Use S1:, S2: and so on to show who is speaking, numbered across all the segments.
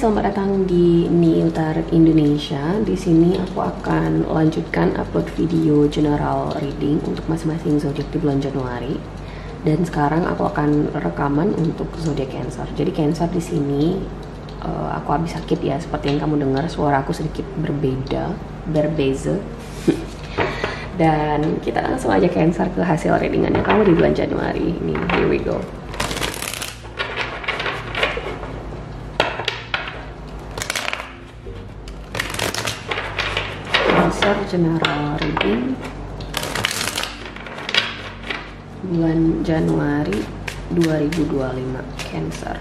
S1: selamat datang di Niutar Indonesia. Di sini aku akan lanjutkan upload video general reading untuk masing-masing zodiak di bulan Januari. Dan sekarang aku akan rekaman untuk zodiak Cancer. Jadi Cancer di sini aku habis sakit ya, seperti yang kamu dengar suara aku sedikit berbeza. Dan kita langsung aja Cancer ke hasil readingannya kamu di bulan Januari. Ini, here we go. Cancer general reading bulan Januari 2025 Cancer.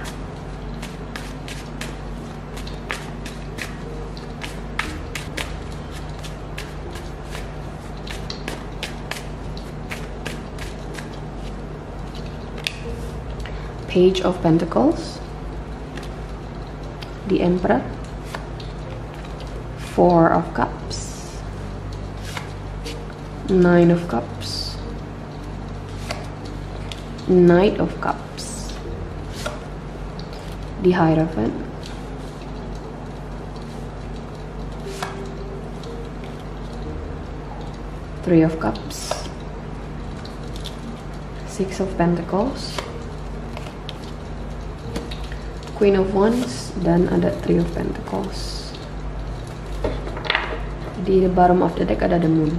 S1: Page of Pentacles, the Emperor, Four of Cups, Nine of Cups, Knight of Cups, the Hierophant, Three of Cups, Six of Pentacles, Queen of Wands, dan ada Three of Pentacles. Di bottom of the deck ada the Moon.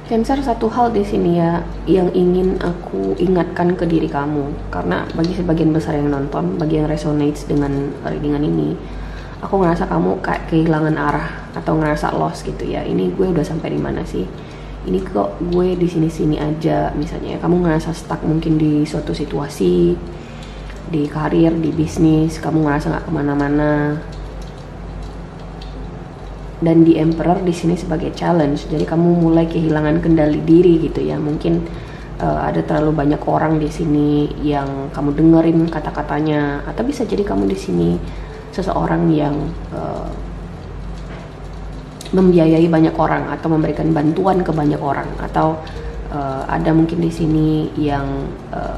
S1: Cancer, satu hal di sini ya yang ingin aku ingatkan ke diri kamu, karena bagi sebagian besar yang nonton, bagi yang resonates dengan readingan ini, aku ngerasa kamu kayak kehilangan arah atau ngerasa lost gitu ya. Ini gue udah sampai di mana sih? Ini kok gue di sini-sini aja, misalnya ya, kamu ngerasa stuck mungkin di suatu situasi, di karir, di bisnis, kamu ngerasa nggak kemana-mana. Dan di Emperor di sini sebagai challenge, jadi kamu mulai kehilangan kendali diri gitu ya. Mungkin ada terlalu banyak orang di sini yang kamu dengerin kata-katanya, atau bisa jadi kamu di sini seseorang yang membiayai banyak orang atau memberikan bantuan ke banyak orang, atau ada mungkin di sini yang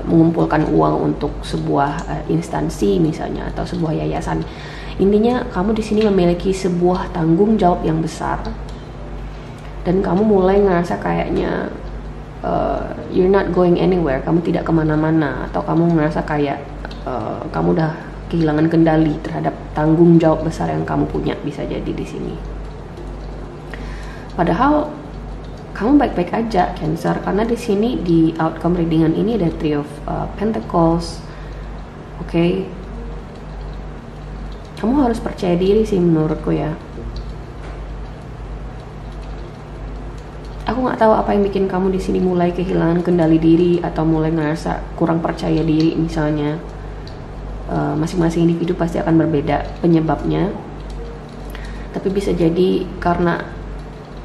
S1: mengumpulkan uang untuk sebuah instansi misalnya, atau sebuah yayasan. Intinya kamu di sini memiliki sebuah tanggung jawab yang besar, dan kamu mulai ngerasa kayaknya you're not going anywhere, kamu tidak kemana-mana, atau kamu ngerasa kayak kamu udah kehilangan kendali terhadap tanggung jawab besar yang kamu punya, bisa jadi di sini. Padahal kamu baik-baik aja Cancer, karena di sini di outcome readingan ini ada Three of Pentacles. Oke. Kamu harus percaya diri sih menurutku ya. Aku nggak tahu apa yang bikin kamu di sini mulai kehilangan kendali diri atau mulai ngerasa kurang percaya diri misalnya. Masing-masing individu pasti akan berbeda penyebabnya. Tapi bisa jadi karena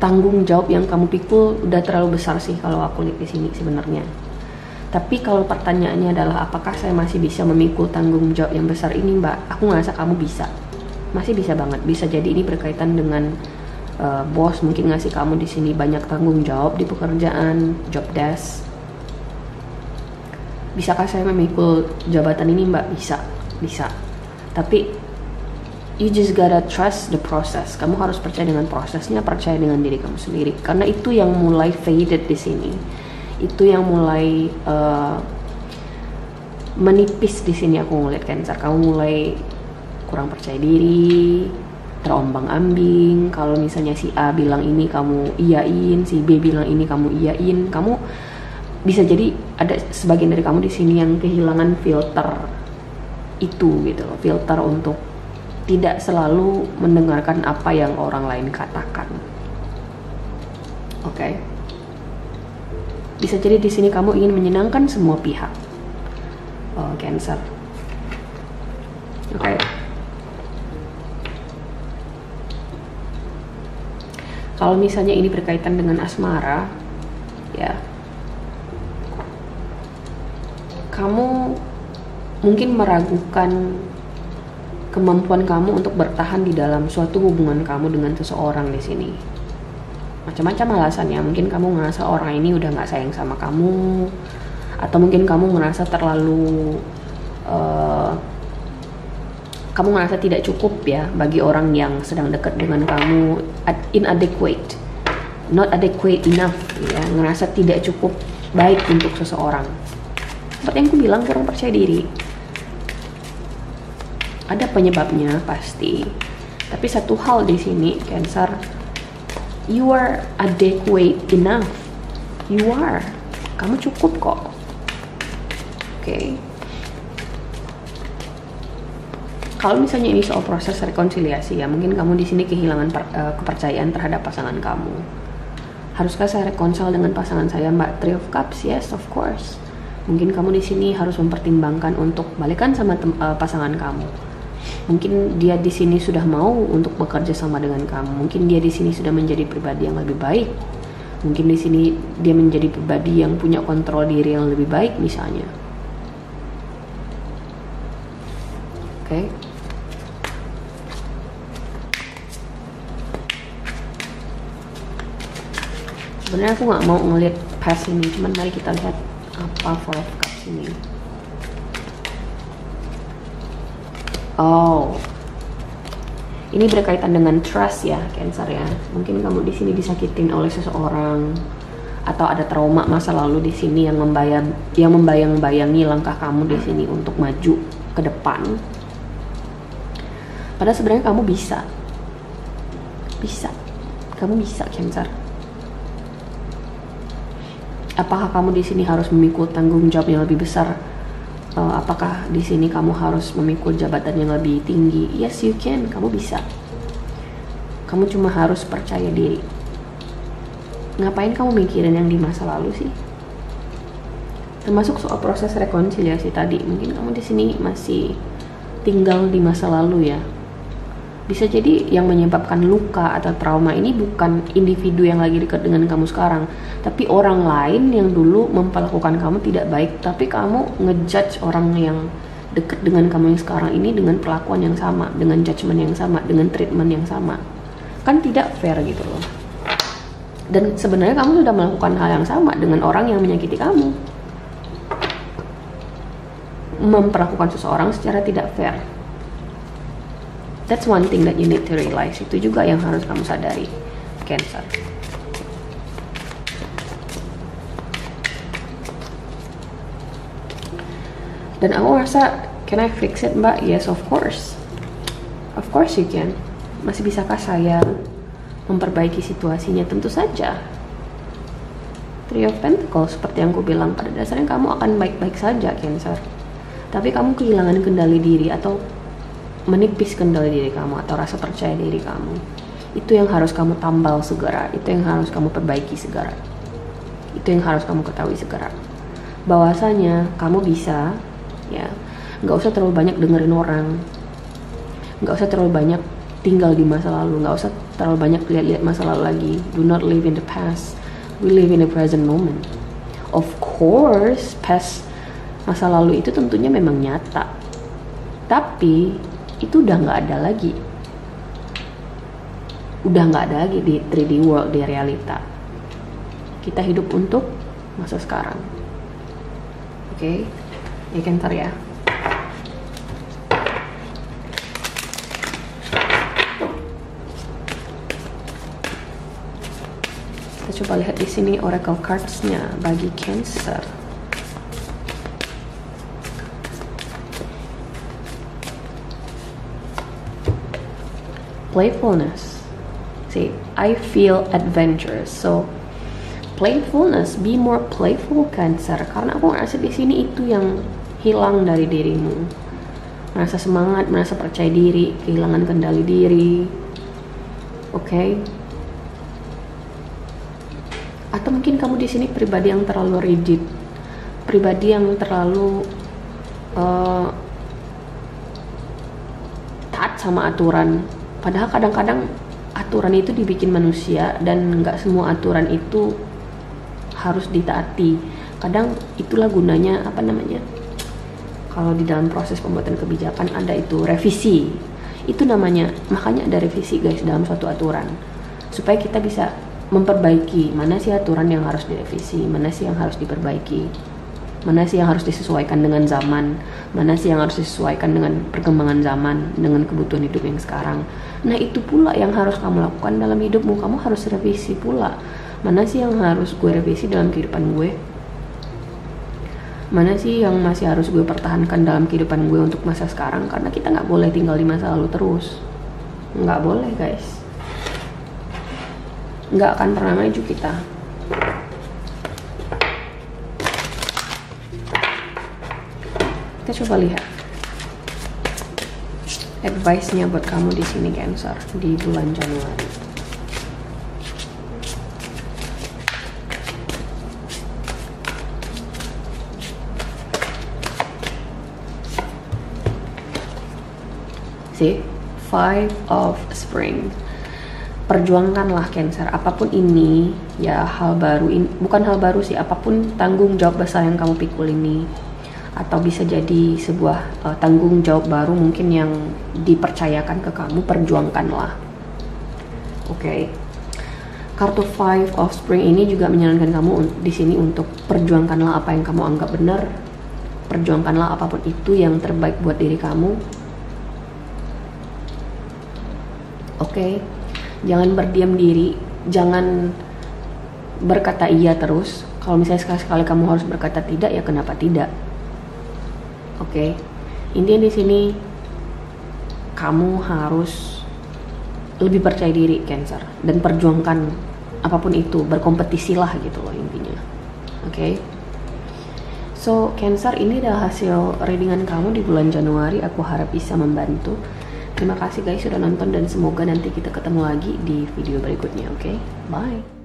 S1: tanggung jawab yang kamu pikul udah terlalu besar sih kalau aku lihat di sini sebenarnya. Tapi kalau pertanyaannya adalah apakah saya masih bisa memikul tanggung jawab yang besar ini, Mbak? Aku ngerasa kamu bisa. Masih bisa banget. Bisa jadi ini berkaitan dengan bos mungkin ngasih kamu di sini banyak tanggung jawab di pekerjaan, job desk. Bisakah saya memikul jabatan ini, Mbak? Bisa. Bisa. Tapi you just gotta trust the process. Kamu harus percaya dengan prosesnya, percaya dengan diri kamu sendiri. Karena itu yang mulai faded di sini. Itu yang mulai menipis di sini. Aku ngeliat Cancer, kamu mulai kurang percaya diri, terombang-ambing. Kalau misalnya si A bilang ini kamu iyain, si B bilang ini kamu iyain, kamu bisa jadi ada sebagian dari kamu di sini yang kehilangan filter itu gitu loh, filter untuk tidak selalu mendengarkan apa yang orang lain katakan. Oke. Bisa jadi di sini kamu ingin menyenangkan semua pihak, Cancer. Oke. Kalau misalnya ini berkaitan dengan asmara, ya, kamu mungkin meragukan kemampuan kamu untuk bertahan di dalam suatu hubungan kamu dengan seseorang di sini. Macam-macam alasannya. Mungkin kamu ngerasa orang ini udah nggak sayang sama kamu, atau mungkin kamu ngerasa terlalu kamu ngerasa tidak cukup ya bagi orang yang sedang dekat dengan kamu, inadequate, not adequate enough ya, ngerasa tidak cukup baik untuk seseorang. Seperti yang aku bilang, kurang percaya diri. Ada penyebabnya pasti, tapi satu hal di sini Cancer, you are adequate enough, kamu cukup kok. Oke. Kalau misalnya ini soal proses rekonsiliasi ya, mungkin kamu di sini kehilangan kepercayaan terhadap pasangan kamu. Haruskah saya rekonsil dengan pasangan saya, Mbak? Three of Cups, yes, of course. Mungkin kamu di sini harus mempertimbangkan untuk balikan sama pasangan kamu. Mungkin dia di sini sudah mau untuk bekerja sama dengan kamu. Mungkin dia di sini sudah menjadi pribadi yang lebih baik. Mungkin di sini dia menjadi pribadi yang punya kontrol diri yang lebih baik misalnya. Oke. Sebenarnya aku nggak mau ngelihat past ini, cuman mari kita lihat apa Four of Cups ini. Oh, ini berkaitan dengan trust ya, Cancer ya. Mungkin kamu di sini disakitin oleh seseorang, atau ada trauma masa lalu di sini yang membayang-bayangi langkah kamu di sini untuk maju ke depan. Padahal sebenarnya kamu bisa, kamu bisa, Cancer. Apakah kamu di sini harus memikul tanggung jawab yang lebih besar? Apakah di sini kamu harus memikul jabatan yang lebih tinggi? Yes, you can. Kamu bisa. Kamu cuma harus percaya diri. Ngapain kamu mikirin yang di masa lalu sih? Termasuk soal proses rekonsiliasi tadi. Mungkin kamu di sini masih tinggal di masa lalu ya. Bisa jadi yang menyebabkan luka atau trauma ini bukan individu yang lagi dekat dengan kamu sekarang, tapi orang lain yang dulu memperlakukan kamu tidak baik, tapi kamu ngejudge orang yang dekat dengan kamu yang sekarang ini dengan perlakuan yang sama, dengan judgement yang sama, dengan treatment yang sama. Kan tidak fair gitu loh. Dan sebenarnya kamu sudah melakukan hal yang sama dengan orang yang menyakiti kamu. Memperlakukan seseorang secara tidak fair. That's one thing that you need to realize. Itu juga yang harus kamu sadari, Cancer. Dan aku rasa, can I fix it, Mbak? Yes, of course. Of course you can. Masih bisakah saya memperbaiki situasinya? Tentu saja. Three of Pentacles, seperti yang aku bilang, pada dasarnya kamu akan baik-baik saja, Cancer. Tapi kamu kehilangan kendali diri atau menipis kendali diri kamu atau rasa percaya diri kamu. Itu yang harus kamu tambal segera. Itu yang harus kamu perbaiki segera. Itu yang harus kamu ketahui segera. Bahwasanya kamu bisa, ya, nggak usah terlalu banyak dengerin orang, nggak usah terlalu banyak tinggal di masa lalu, nggak usah terlalu banyak lihat-lihat masa lalu lagi. Do not live in the past. We live in the present moment. Of course, past, masa lalu itu tentunya memang nyata, tapi itu udah nggak ada lagi. Udah nggak ada lagi di 3D world, di realita. Kita hidup untuk masa sekarang. Oke, ya Cancer ya. Kita coba lihat di sini oracle cards-nya bagi Cancer. Playfulness. See, I feel adventurous. So, playfulness, be more playful, Cancer. Karena aku ngerasa di sini itu yang hilang dari dirimu. Merasa semangat, merasa percaya diri, kehilangan kendali diri. Oke? Atau mungkin kamu di sini pribadi yang terlalu rigid, pribadi yang terlalu taat sama aturan. Padahal kadang-kadang aturan itu dibikin manusia dan nggak semua aturan itu harus ditaati. Kadang itulah gunanya, apa namanya, kalau di dalam proses pembuatan kebijakan ada itu revisi. Itu namanya, makanya ada revisi guys dalam suatu aturan. Supaya kita bisa memperbaiki mana sih aturan yang harus direvisi, mana sih yang harus diperbaiki. Mana sih yang harus disesuaikan dengan zaman, mana sih yang harus disesuaikan dengan perkembangan zaman, dengan kebutuhan hidup yang sekarang. Nah itu pula yang harus kamu lakukan dalam hidupmu. Kamu harus revisi pula, mana sih yang harus gue revisi dalam kehidupan gue, mana sih yang masih harus gue pertahankan dalam kehidupan gue untuk masa sekarang. Karena kita nggak boleh tinggal di masa lalu terus, nggak boleh guys, nggak akan pernah maju kita. Kita coba lihat advice-nya buat kamu di sini Cancer di bulan Januari. See, 5 of Spring. Perjuangkanlah Cancer, apapun ini ya, hal baru ini, bukan hal baru sih, apapun tanggung jawab besar yang kamu pikul ini, atau bisa jadi sebuah tanggung jawab baru mungkin yang dipercayakan ke kamu, perjuangkanlah. Oke. Kartu 5 of Spring ini juga menyarankan kamu di sini untuk perjuangkanlah apa yang kamu anggap benar, perjuangkanlah apapun itu yang terbaik buat diri kamu. Oke. Jangan berdiam diri, jangan berkata iya terus. Kalau misalnya sekali-sekali kamu harus berkata tidak, ya kenapa tidak? Oke, intinya di sini kamu harus lebih percaya diri Cancer dan perjuangkan apapun itu, berkompetisilah gitu loh intinya. Oke. So Cancer, ini adalah hasil readingan kamu di bulan Januari. Aku harap bisa membantu. Terima kasih guys sudah nonton dan semoga nanti kita ketemu lagi di video berikutnya. Oke, bye.